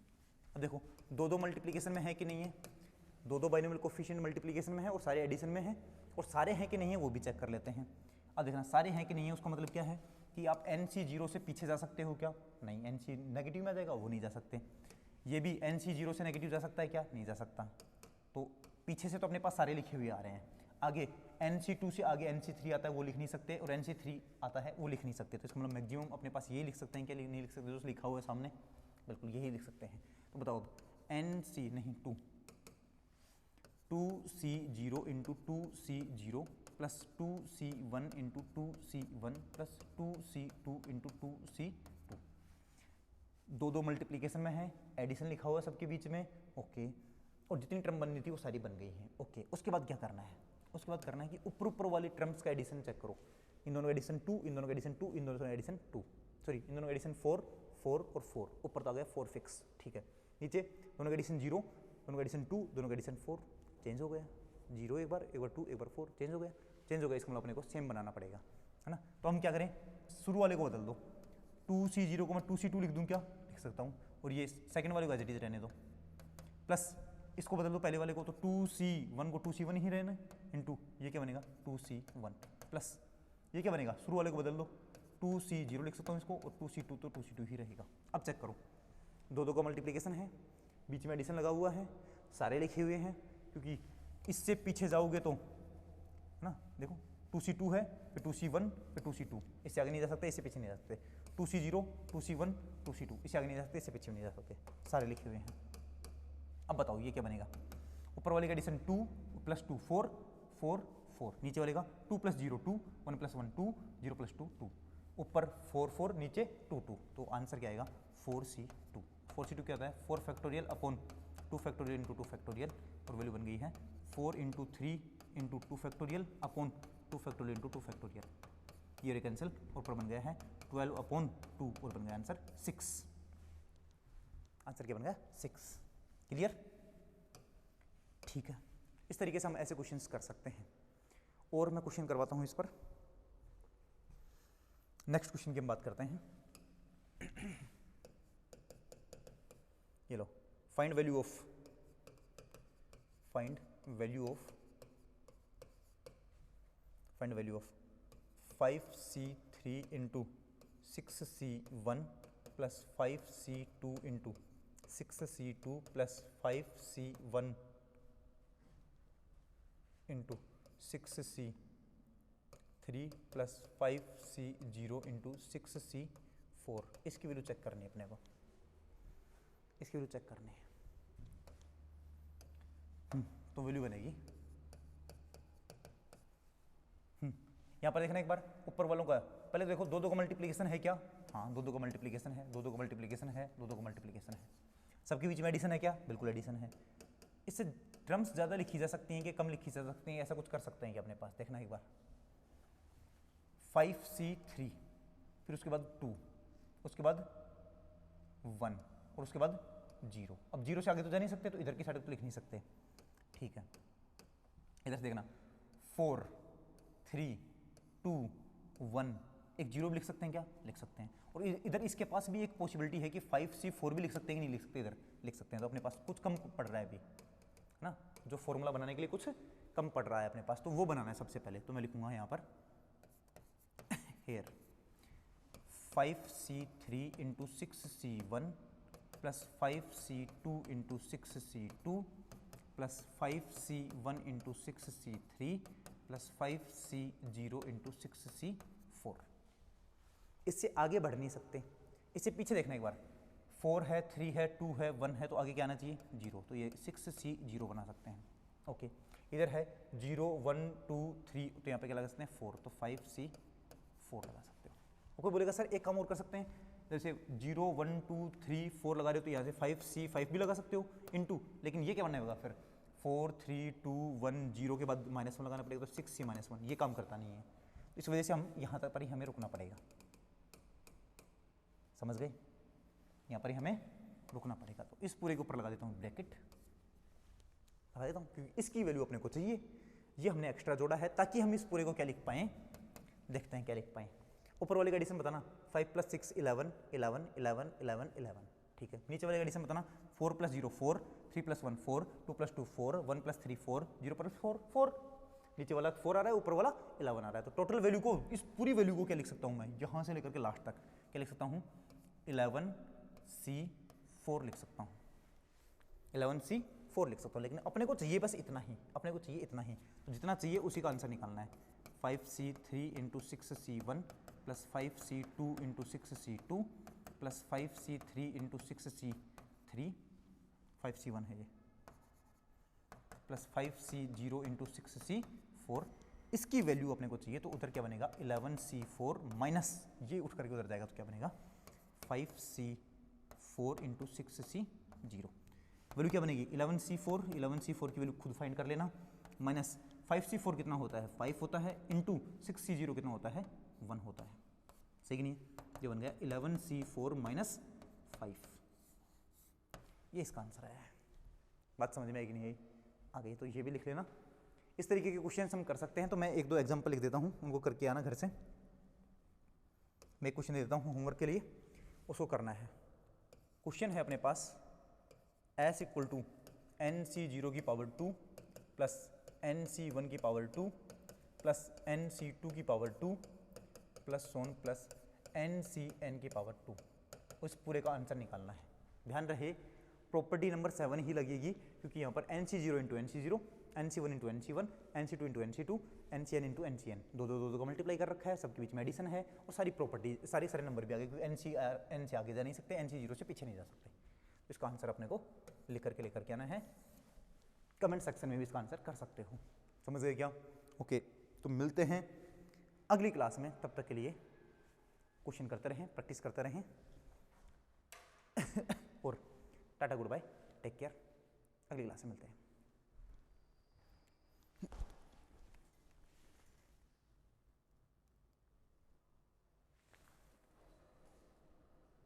अब देखो दो दो मल्टीप्लिकेशन में है कि नहीं है, दो दो बाइनोमियल कोफिशिएंट मल्टीप्लिकेशन में है और सारे एडिशन में है, और सारे हैं कि नहीं है वो भी चेक कर लेते हैं। अब देखना सारे हैं कि नहीं है, उसका मतलब क्या है कि आप NC0 से पीछे जा सकते हो क्या? नहीं, NC नेगेटिव में आ जाएगा, वो नहीं जा सकते। ये भी NC0 से नेगेटिव जा सकता है क्या? नहीं जा सकता। तो पीछे से तो अपने पास सारे लिखे हुए आ रहे हैं, आगे NC2 से आगे NC3 आता है वो लिख नहीं सकते, और NC3 आता है वो लिख नहीं सकते। तो इसका मतलब मैक्सिमम अपने पास ये लिख सकते हैं क्या? नहीं लिख सकते, जो लिखा हुआ है सामने बिल्कुल यही लिख सकते हैं। तो बताओ NC नहीं 2C0 into 2C0 plus 2C1 into 2C1 plus 2C2 into 2C2। दो दो मल्टीप्लिकेशन में है, एडिशन लिखा हुआ है सबके बीच में, ओके। और जितनी टर्म बननी थी वो सारी बन गई हैं, ओके। उसके बाद क्या करना है? उसके बाद करना है कि ऊपर वाली टर्म्स का एडिशन चेक करो। इन दोनों का एडिशन 2, इन दोनों का एडिशन 2, इन दोनों का एडिशन 2, सॉरी इन दोनों का एडिशन 4, 4 और 4। ऊपर तो आ गया 4 फिक्स, ठीक है। नीचे दोनों का एडिशन 0, दोनों का एडिशन 2, दोनों का एडिशन 4, चेंज हो गया। 0 एक बार 2, एक बार 4, चेंज हो गया। चेंज हो गया, इसका मतलब अपने को सेम बनाना पड़ेगा, है ना। तो हम क्या करें, शुरू वाले को बदल दो, 2C0 को मैं 2C2 लिख दूँ क्या? लिख सकता हूँ। और ये सेकंड वाले को एज इट इज रहने दो, प्लस इसको बदल दो पहले वाले को, तो 2C1 को 2C1 ही रहना इंटू ये क्या बनेगा 2C1 प्लस ये क्या बनेगा, शुरू वाले को बदल दो, 2C0 लिख सकता हूँ इसको, और 2C2 तो 2C2 ही रहेगा। अब चेक करो, दो दो का मल्टीप्लिकेशन है, बीच में एडिशन लगा हुआ है, सारे लिखे हुए हैं, क्योंकि इससे पीछे जाओगे तो है ना, देखो 2C2 है, फिर 2C1, फिर 2C2, इससे आगे नहीं जा सकते, इससे पीछे नहीं जा सकते। 2C0, 2C1, 2C2, इससे आगे नहीं जा सकते, इससे पीछे नहीं जा सकते, सारे लिखे हुए हैं। अब बताओ ये क्या बनेगा, ऊपर वाले का एडिशन 2 प्लस 2 4 4 4, नीचे वाले का 2 प्लस 0 2, 1 प्लस 1 2, 0 प्लस 2 2, ऊपर 4 4, नीचे 2 2, तो आंसर क्या आएगा 4C2। 4C2 क्या होता है 4 factorial upon 2 factorial into 2 factorial, और वैल्यू बन गई है 4 into 3 into 2 factorial upon 2 factorial into 2 factorial. ये कैंसिल, और ऊपर बन गया है 12 अपॉन 2, और बन गया आंसर 6। आंसर क्या बन गया 6। क्लियर? ठीक है, इस तरीके से हम ऐसे क्वेश्चंस कर सकते हैं। और मैं क्वेश्चन करवाता हूं इस पर, नेक्स्ट क्वेश्चन की हम बात करते हैं। ये लो, find value of 5C3 into 6C1 plus 5C2 into 6C2 plus 5C1 into 6C3 plus 5C0 into 6C4। इसकी वैल्यू चेक करनी है अपने को, इसकी वैल्यू चेक करनी है। तो वैल्यू बनेगी यहाँ पर देखना एक बार ऊपर वालों का, पहले देखो दो दो का मल्टीप्लिकेशन है क्या? हाँ, दो दो का मल्टीप्लिकेशन है, दो दो का मल्टीप्लिकेशन है, दो दो का मल्टीप्लिकेशन है। सबके बीच में एडिशन है क्या? बिल्कुल एडिशन है। इससे टर्म्स ज़्यादा लिखी जा सकती हैं कि कम लिखी जा सकती हैं, ऐसा कुछ कर सकते हैं कि अपने पास देखना एक बार। 5C3, फिर उसके बाद 2, उसके बाद 1, और उसके बाद 0। अब 0 से आगे तो जा नहीं सकते, तो इधर की साइड तो लिख नहीं सकते, ठीक है। इधर से देखना 4 3 2 1, एक 0 भी लिख सकते हैं क्या? लिख सकते हैं। और इधर इसके पास भी एक पॉसिबिलिटी है कि 5C4 भी लिख सकते हैं कि नहीं लिख सकते, इधर लिख सकते हैं। तो अपने पास कुछ कम पड़ रहा है अभी, है ना, जो फॉर्मूला बनाने के लिए कुछ कम पड़ रहा है अपने पास, तो वो बनाना है सबसे पहले। तो मैं लिखूंगा यहाँ पर here 5C3 into 6C1 plus 5C2 into 6C2 plus 5C1 into 6C3 plus 5C0 into 6C4। इससे आगे बढ़ नहीं सकते, इससे पीछे देखना एक बार। 4 है, 3 है, 2 है, 1 है, तो आगे क्या आना चाहिए 0, तो ये 6C 0 बना सकते हैं। ओके, इधर है 0 1 2 3, तो यहाँ पे क्या लगा सकते हैं 4, तो 5C 4 लगा सकते हो। कोई बोलेगा सर एक काम और कर सकते हैं, जैसे 0 1 2 3 4 लगा रहे हो तो यहाँ से 5C 5 भी लगा सकते हो इनटू, लेकिन ये क्या बनना होगा फिर 4 3 2 1 0 के बाद -1 लगाना पड़ेगा, तो 6C -1, ये काम करता नहीं है। तो इस वजह से हम यहाँ तक पर ही हमें रुकना पड़ेगा, समझ गए, यहाँ पर ही हमें रुकना पड़ेगा। तो इस पूरे के ऊपर लगा देता हूँ ब्रैकेट, लगा देता हूँ क्योंकि इसकी वैल्यू अपने को चाहिए, ये हमने एक्स्ट्रा जोड़ा है ताकि हम इस पूरे को क्या लिख पाएँ, देखते हैं क्या लिख पाएँ। ऊपर वाले का एडिशन बताना 5 + 6 11 11 11 11 11, ठीक है। नीचे वाले का एडिशन बताना 4 + 0 4 3 + 1 4 2 + 2 4 1 + 3 4 0 + 4 4, नीचे वाला 4 आ रहा है, ऊपर वाला 11 आ रहा है। तो टोटल वैल्यू को, इस पूरी वैल्यू को क्या लिख सकता हूँ मैं, यहाँ से लेकर के लास्ट तक क्या लिख सकता हूँ 11C 4 लिख सकता हूँ, 11C 4 लिख सकता हूँ। लेकिन अपने को चाहिए बस इतना ही, अपने को चाहिए इतना ही, तो जितना चाहिए उसी का आंसर निकालना है। 5C 3 × 6C 1 + 5C 2 × 6C 2 + 5C 3 × 6C 3, 5C 1 है ये, + 5C 0 × 6C 4, इसकी वैल्यू अपने को चाहिए। तो उधर क्या बनेगा 11C 4 माइनस ये उठ करके उधर जाएगा, तो क्या बनेगा 5C 4 × 6C 0, वैल्यू क्या बनेगी 11C 4, 11C 4 की वैल्यू खुद फाइंड कर लेना, माइनस 5C 4 कितना होता है 5 होता है, इंटू 6C 0 कितना होता है 1 होता है, सही कि नहीं, ये बन गया 11C 4 - 5, ये इसका आंसर है। बात समझ में आएगी नहीं आई, आ गई, तो ये भी लिख लेना। इस तरीके के क्वेश्चन हम कर सकते हैं। तो मैं 1-2 एग्जाम्पल लिख देता हूँ, उनको करके आना घर से। मैं एक क्वेश्चन दे देता हूँ होमवर्क के लिए, उसको करना है। क्वेश्चन है अपने पास S = NC0 की पावर 2 + NC1 की पावर 2 + NC2 की पावर 2 + NCN की पावर 2, उस पूरे का आंसर निकालना है। ध्यान रहे प्रॉपर्टी नंबर 7 ही लगेगी, क्योंकि यहाँ पर NC0 × NC0, NC1 × NC1, NC2 × NC2, NCN × NCN, दो का मल्टीप्लाई कर रखा है, सबके बीच में एडिशन है, और सारी प्रॉपर्टी सारे नंबर भी आ गए, क्योंकि N से आगे जा नहीं सकते, NC0 से पीछे नहीं जा सकते। इसका आंसर अपने को लेकर के आना है, कमेंट सेक्शन में भी इसका आंसर कर सकते हो। समझ गए क्या? ओके, तो मिलते हैं अगली क्लास में, तब तक के लिए क्वेश्चन करते रहें, प्रैक्टिस करते रहें और tata good bye, take care, अगली क्लास में मिलते हैं।